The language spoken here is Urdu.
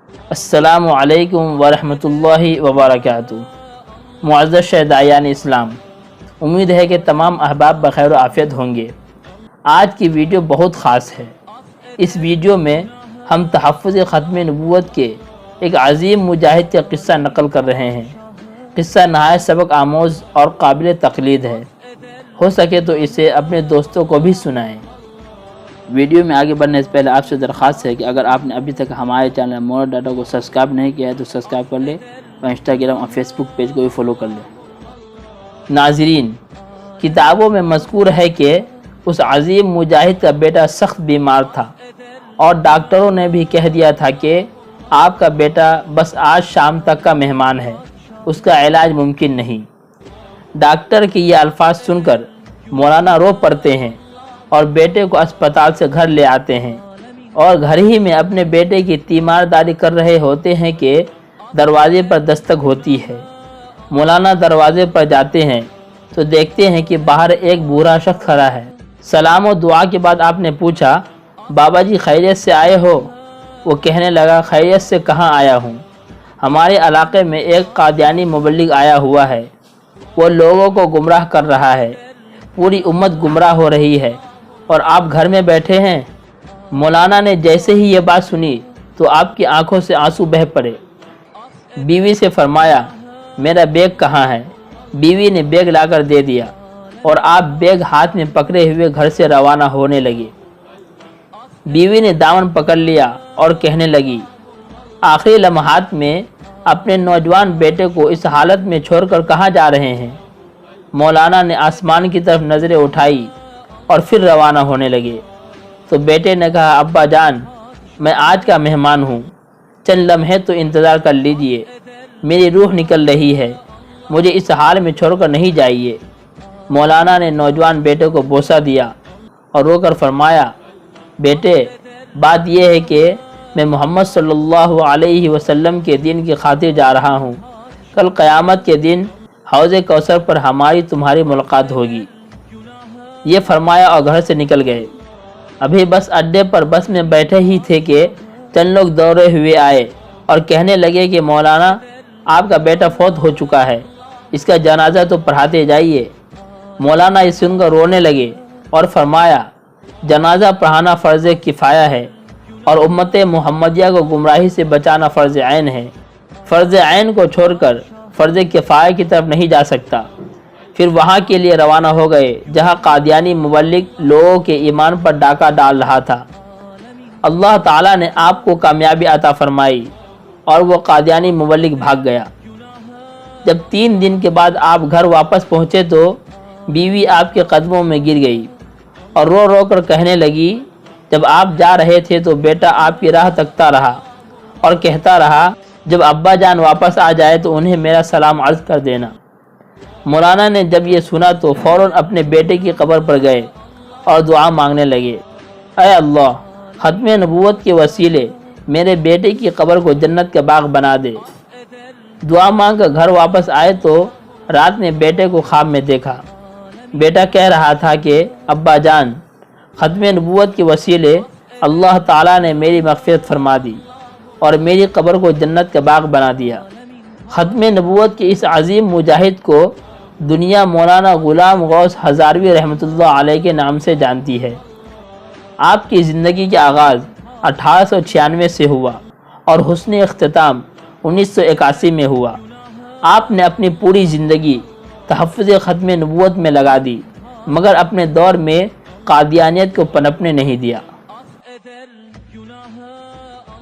السلام علیکم ورحمۃ اللہ وبرکاتہ۔ معزز شہدائیان اسلام، امید ہے کہ تمام احباب بخیر و عافیت ہوں گے۔ آج کی ویڈیو بہت خاص ہے۔ اس ویڈیو میں ہم تحفظ ختم نبوت کے ایک عظیم مجاہد کا قصہ نقل کر رہے ہیں۔ قصہ نہایت سبق آموز اور قابل تقلید ہے۔ ہو سکے تو اسے اپنے دوستوں کو بھی سنائیں۔ ویڈیو میں آگے بڑھنے سے پہلے آپ سے درخواست ہے کہ اگر آپ نے ابھی تک ہمارے چینل مور ڈاٹا کو سبسکرائب نہیں کیا ہے تو سبسکرائب کر لیں اور انسٹاگرام اور فیس بک پیج کو بھی فالو کر لیں۔ ناظرین، کتابوں میں مذکور ہے کہ اس عظیم مجاہد کا بیٹا سخت بیمار تھا اور ڈاکٹروں نے بھی کہہ دیا تھا کہ آپ کا بیٹا بس آج شام تک کا مہمان ہے، اس کا علاج ممکن نہیں۔ ڈاکٹر کے یہ الفاظ سن کر مولانا رو پڑتے ہیں اور بیٹے کو اسپتال سے گھر لے آتے ہیں، اور گھر ہی میں اپنے بیٹے کی تیمارداری کر رہے ہوتے ہیں کہ دروازے پر دستک ہوتی ہے۔ مولانا دروازے پر جاتے ہیں تو دیکھتے ہیں کہ باہر ایک بوڑھا شخص کھڑا ہے۔ سلام و دعا کے بعد آپ نے پوچھا، بابا جی خیریت سے آئے ہو؟ وہ کہنے لگا، خیریت سے کہاں آیا ہوں، ہمارے علاقے میں ایک قادیانی مبلغ آیا ہوا ہے، وہ لوگوں کو گمراہ کر رہا ہے، پوری امت گمراہ ہو رہی ہے اور آپ گھر میں بیٹھے ہیں۔ مولانا نے جیسے ہی یہ بات سنی تو آپ کی آنکھوں سے آنسو بہہ پڑے۔ بیوی سے فرمایا، میرا بیگ کہاں ہے؟ بیوی نے بیگ لا کر دے دیا اور آپ بیگ ہاتھ میں پکڑے ہوئے گھر سے روانہ ہونے لگے۔ بیوی نے دامن پکڑ لیا اور کہنے لگی، آخری لمحات میں اپنے نوجوان بیٹے کو اس حالت میں چھوڑ کر کہاں جا رہے ہیں؟ مولانا نے آسمان کی طرف نظریں اٹھائی اور پھر روانہ ہونے لگے تو بیٹے نے کہا، ابا جان، میں آج کا مہمان ہوں، چند لمحے تو انتظار کر لیجئے، میری روح نکل رہی ہے، مجھے اس حال میں چھوڑ کر نہیں جائیے۔ مولانا نے نوجوان بیٹے کو بوسہ دیا اور رو کر فرمایا، بیٹے، بات یہ ہے کہ میں محمد صلی اللہ علیہ وسلم کے دین کی خاطر جا رہا ہوں، کل قیامت کے دن حوض کوثر پر ہماری تمہاری ملاقات ہوگی۔ یہ فرمایا اور گھر سے نکل گئے۔ ابھی بس اڈے پر بس میں بیٹھے ہی تھے کہ چند لوگ دوڑے ہوئے آئے اور کہنے لگے کہ مولانا، آپ کا بیٹا فوت ہو چکا ہے، اس کا جنازہ تو پڑھاتے جائیے۔ مولانا یہ سن کر رونے لگے اور فرمایا، جنازہ پڑھانا فرض کفایہ ہے اور امت محمدیہ کو گمراہی سے بچانا فرض عین ہے۔ فرض عین کو چھوڑ کر فرض کفایہ کی طرف نہیں جا سکتا۔ پھر وہاں کے لیے روانہ ہو گئے جہاں قادیانی مبلغ لوگوں کے ایمان پر ڈاکہ ڈال رہا تھا۔ اللہ تعالیٰ نے آپ کو کامیابی عطا فرمائی اور وہ قادیانی مبلغ بھاگ گیا۔ جب 3 دن کے بعد آپ گھر واپس پہنچے تو بیوی آپ کے قدموں میں گر گئی اور رو رو کر کہنے لگی، جب آپ جا رہے تھے تو بیٹا آپ کی راہ تکتا رہا اور کہتا رہا، جب ابا جان واپس آ جائے تو انہیں میرا سلام عرض کر دینا۔ مولانا نے جب یہ سنا تو فوراً اپنے بیٹے کی قبر پر گئے اور دعا مانگنے لگے، اے اللہ، ختم نبوت کے وسیلے میرے بیٹے کی قبر کو جنت کا باغ بنا دے۔ دعا مانگ کر گھر واپس آئے تو رات میں بیٹے کو خواب میں دیکھا۔ بیٹا کہہ رہا تھا کہ ابا جان، ختم نبوت کے وسیلے اللہ تعالیٰ نے میری مغفرت فرما دی اور میری قبر کو جنت کا باغ بنا دیا۔ ختم نبوت کے اس عظیم مجاہد کو دنیا مولانا غلام غوث ہزاروی رحمۃ اللہ علیہ کے نام سے جانتی ہے۔ آپ کی زندگی کا آغاز 1896 سے ہوا اور حسن اختتام 1981 میں ہوا۔ آپ نے اپنی پوری زندگی تحفظ ختم نبوت میں لگا دی، مگر اپنے دور میں قادیانیت کو پنپنے نہیں دیا۔